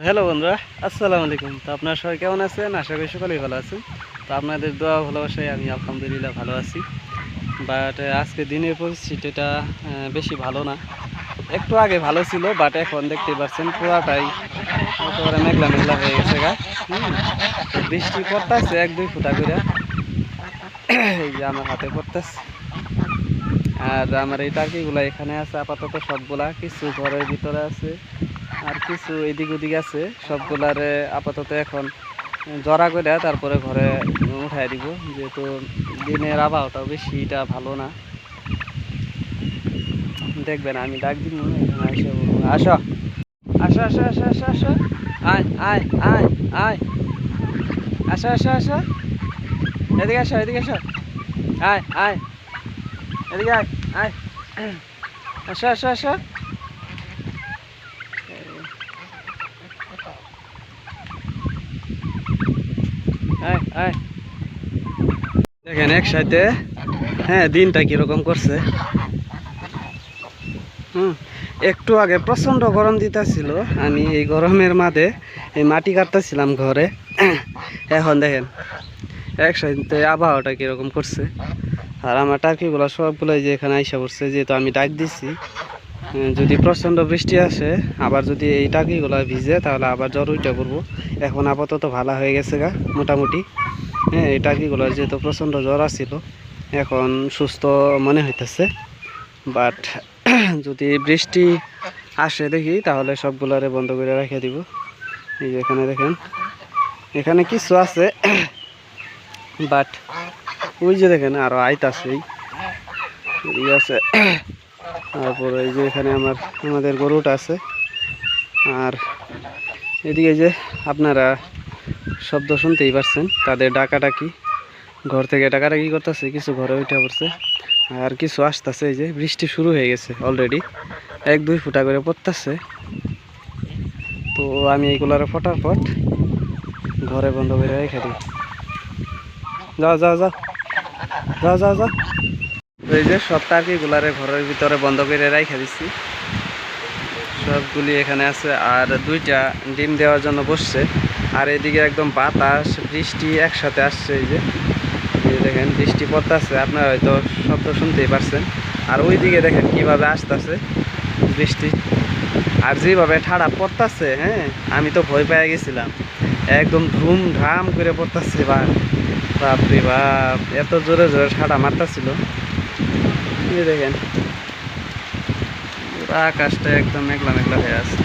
Hello বন্ধুরা, আসসালামু আলাইকুম। তো আপনারা সবাই কেমন আছেন? আশা করি সকলেই ভালো আছেন। তো আপনাদের দোয়া ভালোবাসায় আমি আলহামদুলিল্লাহ ভালো আছি। বাট আজকে দিনের পরিস্থিতিটা বেশি ভালো না। একটু আগে ভালো ছিল, বাট এখন দেখতে পাচ্ছেন পুরাটাই একেবারে মেঘলা মেঘলা হয়ে গেছে গা। তো বৃষ্টি পড়তেছে এক দুই ফুটা করে, এই যে আমার হাতে পড়তেছে। আর আমার এই টার্কিগুলা এখানে আছে আপাতত সবগুলা, কিছু ঘরের ভিতরে আছে আর কিছু এদিক ওদিক আছে। সবগুলারে আপাতত এখন জড়া করে তারপরে ঘরে উঠাই দিব, যেহেতু দিনের আবহাওয়াটাও বেশিটা ভালো না। দেখবেন আমি ডাক দিব, এখানে আসো আসো আসো আসো আসো আসো আসো, আয় আয় আয় আয়, আসো আসো আসো, এদিকে আসো এদিকে আসো, আয় আয় এদিকে আয় আয়, আসো আসো আসো, আয় আয়। দেখেন একসাথে, হ্যাঁ, দিনটা কিরকম করছে। একটু আগে প্রচণ্ড গরম দিতেছিল, আমি এই গরমের মাঝে এই মাটি কাটতেছিলাম ঘরে। এখন দেখেন একসাথে আবহাওয়াটা কীরকম করছে। আর আমার টার্কিগুলো সবগুলো যে এখানে আইসা পড়ছে, যেহেতু আমি ডাক দিছি। যদি প্রচণ্ড বৃষ্টি আসে, আবার যদি এই টার্কিগুলো ভিজে, তাহলে আবার জ্বর উঠে পড়বো। এখন আপাতত ভালো হয়ে গেছে গা মোটামুটি। হ্যাঁ, এই টার্কিগুলোর যেহেতু প্রচণ্ড জ্বর আসছিল, এখন সুস্থ মনে হইতেছে। বাট যদি বৃষ্টি আসে দেখি, তাহলে সবগুলারে বন্ধ করে রেখে দিব। এই যে এখানে দেখেন, এখানে কিছু আছে, বাট ওই যে দেখেন আরো আইতাছেই আছে। তারপরে এই যে এখানে আমাদের গরুটা আছে। আর এদিকে যে আপনারা শব্দ শুনতেই পারছেন, তাদের ডাকাডাকি, ঘর থেকে ডাকাডাকি করতেছে, কিছু ঘরে উঠে পড়ছে আর কিছু আসতেছে। এই যে বৃষ্টি শুরু হয়ে গেছে অলরেডি, এক দুই ফুটা করে পড়তেছে। তো আমি এইগুলার ফটাফট ঘরে বন্ধ করে রেখে দিই। যাও যাও যাও যাও যাও যাও। এই যে সব টার্কিগুলারে ঘরের ভিতরে বন্ধ করে রেখে দিচ্ছি, সবগুলি এখানে আছে। আর দুইটা ডিম দেওয়ার জন্য বসছে। আর এদিকে একদম বাতাস বৃষ্টি একসাথে আসছে। এই যে দেখেন বৃষ্টি পড়তেছে, আপনারা হয়তো শব্দ শুনতেই পারছেন। আর ওইদিকে দেখেন কিভাবে আসতেছে বৃষ্টি, আর যেভাবে ঠাড়া পড়তেছে, হ্যাঁ, আমি তো ভয় পেয়ে গেছিলাম। একদম ধুম ধাম করে পড়তেছে। বাপরে বাপ, এত জোরে জোরে ঠাড়া মারতেছিল। দেখেন পুরো আকাশটা একদম মেঘলা মেঘলা হয়ে আছে।